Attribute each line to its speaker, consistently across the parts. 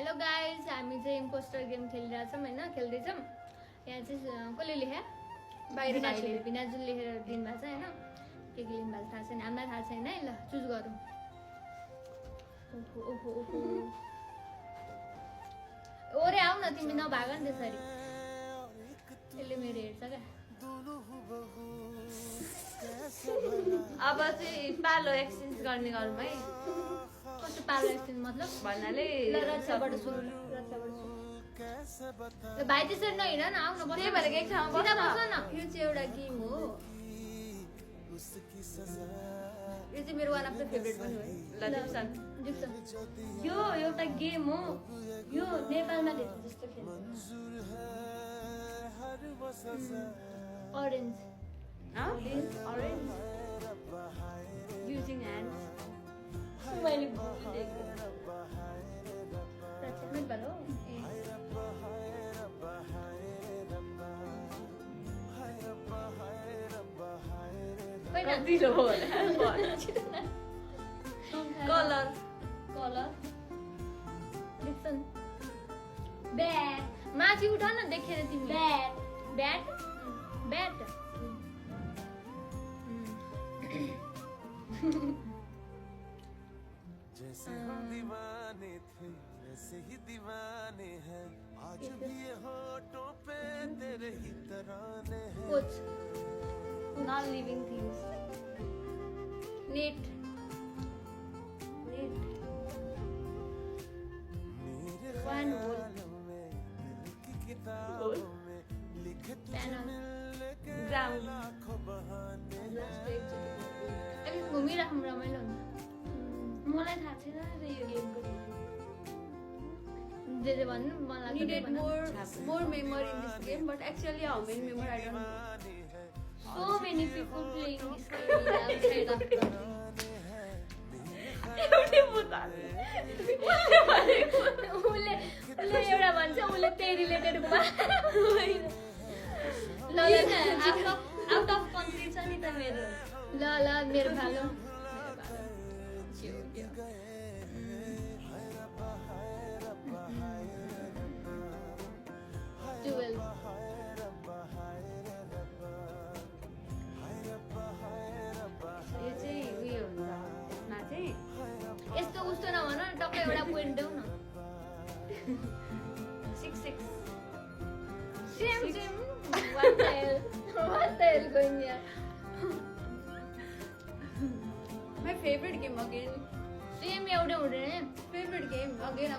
Speaker 1: Hello guys, हामी चाहिँ impostor game खेलिरहेछौँ होइन, खेल्दैछौँ। यहाँ चाहिँ कसले लेखे भिनाजुले लेखेर दिनुभएको छ होइन। के लिनुभएको थाहा छैन, हामीलाई थाहा छैन है। ल चुज गरौँ। ओहो ओहो ओरे आऊ न, तिमी नभाग नि त्यसरी। यसले मेरो हेर्छ क्या।
Speaker 2: अब चाहिँ पालो एक्सचेन्ज गर्ने गरौँ है।
Speaker 1: कस्तो पालो एक्सचेन्ज मतलब
Speaker 2: भन्नाले
Speaker 1: रक्षाबाट सुरु। भाइ त्यसरी नहिँड न, आउनु पर्छ।
Speaker 2: त्यही भएर एक ठाउँमा
Speaker 1: सिधा
Speaker 2: बस्न।
Speaker 1: बस्न न। यो चाहिँ एउटा गेम हो। यो चाहिँ मेरो वान अफ द फेभरेट पनि हो है।
Speaker 2: ल दिप्सन
Speaker 1: यो एउटा गेम हो। यो नेपालमा धेरै जस्तो खेल्छ। अरेन्ज
Speaker 2: orange using hands
Speaker 1: मैले भुलिदिएको। नेपाल हो।
Speaker 2: दिलो होला कलर
Speaker 1: कलर डिक्सन ब्याट माथि उठा न, देखेर तिमी। ब्याट ब्याट ब्याट
Speaker 3: जैसे हम दीवाने थे वैसे ही दीवाने हैं, आज भी ये होठों पे तेरे ही तराने हैं।
Speaker 1: Coach
Speaker 2: non living things
Speaker 1: net
Speaker 3: मेरे
Speaker 1: वन होल
Speaker 3: ख्यालों में दिल की किताबों में लिखे तुझे मिलने के
Speaker 2: ground
Speaker 3: लाखों बहाने।
Speaker 1: अलिक घुमिराखौँ, रमाइलो हुन्छ। मलाई थाहा छैन यो गेमको। जे भन्नु मलाई
Speaker 4: needed more memory in this game, but actually how many memory I don't know.
Speaker 1: so many people playing this game outside of the
Speaker 2: एउटै बुता
Speaker 1: उसले एउटा भन्छ, उसले त्यही रिलेटेड आउट अफ कन्ट्री छ नि त मेरो। ल मेरो भालो
Speaker 2: यो चाहिँ उयो हुन्छ यसमा चाहिँ
Speaker 1: यस्तो उस्तो नभन न, टक्कै एउटा पोइन्ट देऊ न।
Speaker 2: 6
Speaker 1: same what the hell going here?
Speaker 4: My favorite game again.
Speaker 1: Same एउटै हुँदैन।
Speaker 4: Favorite game again.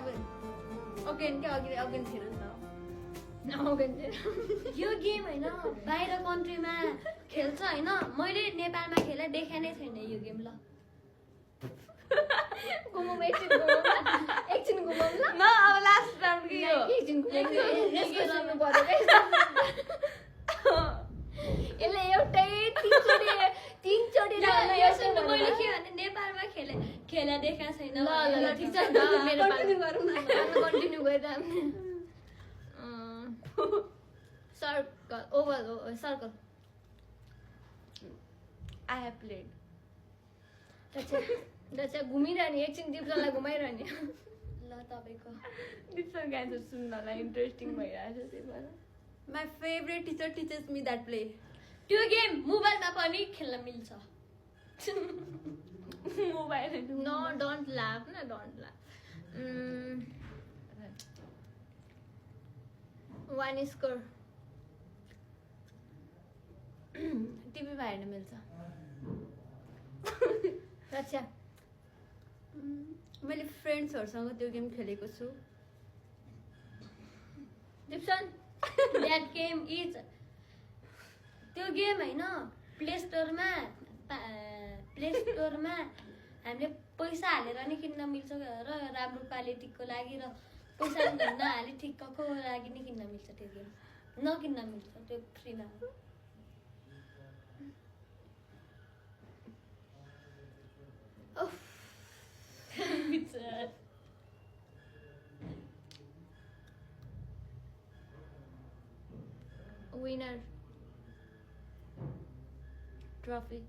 Speaker 4: क्या again थिएन नि त।
Speaker 1: यो गेम होइन, बाहिर कन्ट्रीमा खेल्छ होइन। मैले नेपालमा खेला देखा नै छैन यो गेम। ल घुमौँ, एकछिन घुमौँ ल।
Speaker 2: न अब लास्ट राउन्ड के हो
Speaker 1: एकछिन घुमौँ, यसको सुन्नु पर्यो क्या। यसले एउटै तिनचोटि मैले के भने नेपालमा खेला देखा छैन। ल ठिक छ नि त, मेरो कन्टिन्यू गरिरहनु। Circle oval circle
Speaker 2: I have played
Speaker 1: जस्तो घुमिरहने, एकछिन दिप्सनलाई घुमाइरहने। ल तपाईँको
Speaker 2: दिप्सन गान्छ सुन्नलाई इन्ट्रेस्टिङ भइरहेछ त्यही भएर।
Speaker 4: My favorite teacher teaches me that play.
Speaker 1: त्यो गेम मोबाइलमा पनि खेल्न मिल्छ।
Speaker 2: मोबाइल
Speaker 1: नो डोन्ट लाफ न, डोन्ट लाफ। वान स्कोर
Speaker 2: टिभीमा हेर्न मिल्छ।
Speaker 1: अच्छा
Speaker 4: मैले फ्रेन्ड्सहरूसँग त्यो गेम खेलेको छु।
Speaker 1: डिप्सन द्याट गेम इज त्यो गेम होइन, प्ले स्टोरमा हामीले पैसा हालेर नि किन्न मिल्छ र राम्रो क्वालिटीको लागि, र पैसा नहाले ठिक्कको लागि नि किन्न मिल्छ। त्यो गेम नकिन्न मिल्छ, त्यो फ्रीमा। विनर
Speaker 2: ट्रफी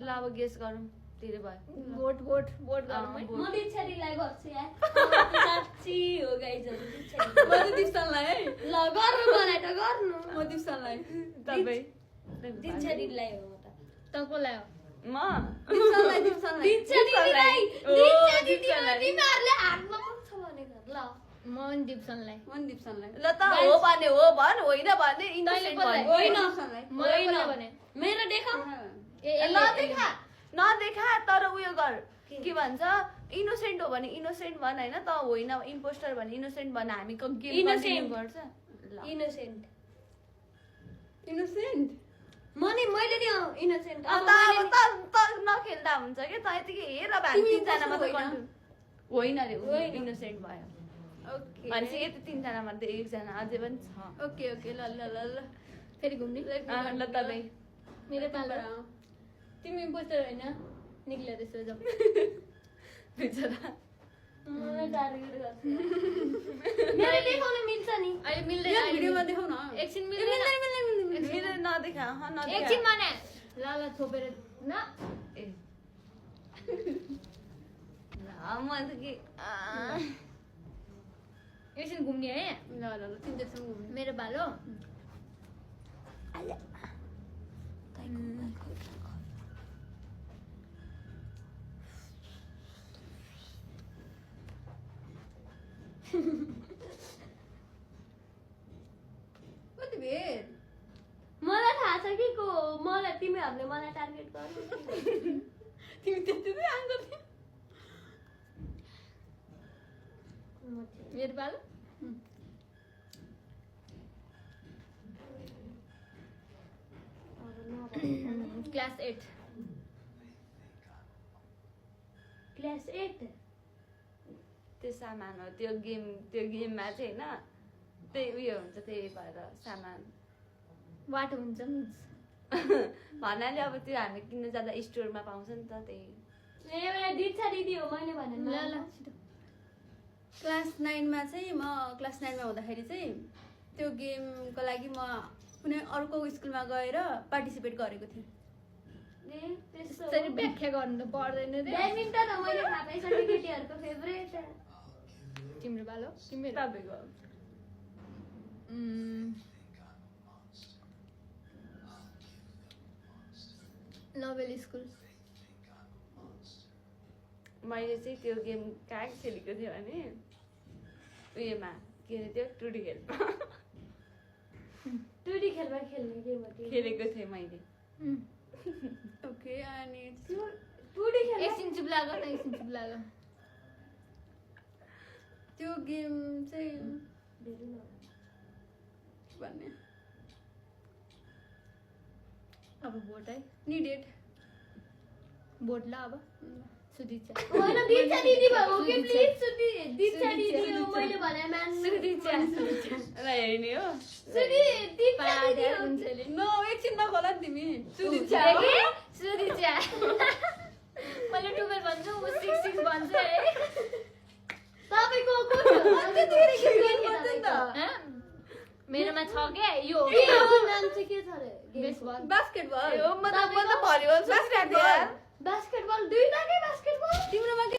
Speaker 2: ल अब गेस गरौँ धेरै भयो
Speaker 1: भोट गरौँ है।
Speaker 4: म दीक्षारीलाई
Speaker 2: गर्छु यार साँच्ची हो गाइजहरु
Speaker 4: म चाहिँ दिप्सनलाई है
Speaker 2: ल गर्नु मलाई त गर्नु
Speaker 4: म दिप्सनलाई
Speaker 2: तपाई दिन्छरीलाई हो त
Speaker 1: त कसलाई हो
Speaker 2: म
Speaker 4: दिप्सनलाई
Speaker 2: दिन्छरीलाई तिमीहरुले हातमा पुग्छ भनेको ल
Speaker 1: म पनि दिप्सनलाई
Speaker 4: दिप्सनलाई
Speaker 2: ल त हो भने हो भन होइन भने इनोसेन्ट
Speaker 1: कसलाई?
Speaker 2: भन होइन
Speaker 1: मलाई कसले भने
Speaker 2: मेरो देखा
Speaker 1: ए
Speaker 2: नदेखा नदेखा तर उयो गर के भन्छ इनोसेन्ट हो भने इनोसेन्ट भन होइन त होइन इम्पोस्टर भने इनोसेन्ट भन हामी गेम कन्टिन्यू गर्छ ल
Speaker 1: इनोसेन्ट
Speaker 4: इनोसेन्ट
Speaker 2: मैले नि इनोसेन्ट
Speaker 1: अब
Speaker 2: त नखेल्दा हुन्छ के त यतिकै हेर अब हामी
Speaker 4: तिमी
Speaker 2: तीनजना मात्र
Speaker 4: होइन?
Speaker 2: कन्टिन्यू होइन रे इनोसेन्ट भयो
Speaker 4: ओके
Speaker 2: भनेपछि यति तीनजना मध्ये एकजना अझै पनि छ
Speaker 4: ओके ओके ल ल ल ल
Speaker 1: फेरि घुम्ने
Speaker 2: ल तपाईँ
Speaker 1: मेरो पालो तिमी इम्पोस्टर होइन निक्ल्यो त्यसो जाऊ
Speaker 2: बिचरा
Speaker 1: मलाई टार्गेट गर्छ
Speaker 2: मेरो देखाउन मिल्छ नि
Speaker 1: अहिले
Speaker 4: यो
Speaker 1: मिल्दैन
Speaker 4: भिडियोमा देखाउ न
Speaker 1: एकछिन मिल्दैन
Speaker 2: मेरो नदेखा नदेखा
Speaker 1: एकछिन माने लाला थोपेर न
Speaker 2: ए म त के
Speaker 1: एकछिन घुम्ने है
Speaker 4: ल ल ल तिनजनासँग घुम्नु
Speaker 1: मेरो पालो
Speaker 4: कति बेर
Speaker 2: मलाई थाहा छ कि को मलाई तिमीहरूले मलाई टार्गेट गर्नु
Speaker 4: तिमी त्यति आन्सर दियौ
Speaker 1: मेरो पालो क्लास 8
Speaker 2: क्लास 8 त्यो सामान हो त्यो गेममा चाहिँ होइन त्यही उयो हुन्छ त्यही भएर सामान
Speaker 1: वाट हुन्छ मिन्स
Speaker 2: भन्नाले अब त्यो हामी किन्न जाँदा स्टोरमा पाउँछ नि त त्यही
Speaker 1: ए दिक्षा दिदी हो मैले भने ल ल छिटो
Speaker 4: क्लास 9मा चाहिँ म क्लास 9मा हुँदाखेरि चाहिँ त्यो गेमको लागि म कुनै अर्को स्कुलमा गएर पार्टिसिपेट गरेको थिएँ
Speaker 1: त्यसरी व्याख्या गर्नु त पर्दैन रे
Speaker 2: ब्याडमिन्टन हो मैले थाहा पाइसकेँ केटीहरूको फेभरेट
Speaker 1: तिम्रो पालो तिम्रो
Speaker 2: तपाईँको
Speaker 1: नोभेल स्कुल
Speaker 2: मैले चाहिँ त्यो गेम कहाँ खेलेको थिएँ भने उयोमा के अरे त्यो टुडी खेलमा टुडी खेलमा खेल्ने गेम हो खेलेको थिएँ मैले
Speaker 4: ओके अनि
Speaker 2: टुडी खेल
Speaker 1: एकछिन चुप लाग न एकछिन चुप लाग
Speaker 4: त्यो गेम चाहिँ भन्ने
Speaker 1: अब भोट है
Speaker 4: निडेड
Speaker 1: भोट ला अब सुदिक्षा
Speaker 2: होइन दिक्षा दिदी भयो कि प्लिज दिक्षा दिदी हो मैले भने मान्नु
Speaker 1: सुदिक्षा
Speaker 2: ल हेर्ने हो
Speaker 1: दिक्षा दिदी हो
Speaker 2: हुन्छले
Speaker 4: न एकछिन नखोला नि तिमी
Speaker 2: सुदिक्षा
Speaker 1: सुदिक्षा मैले 12 भन्छु उ 6 भन्छ है
Speaker 2: तपाईको को
Speaker 1: ह मेरोमा छ के यो
Speaker 2: नाम चाहिँ के छ रे
Speaker 1: बेसबल
Speaker 4: बास्केटबल
Speaker 2: म त भलिबल
Speaker 4: बास्केटबल
Speaker 2: बास्केटबल दुईटा के बास्केटबल
Speaker 4: तिम्रोमा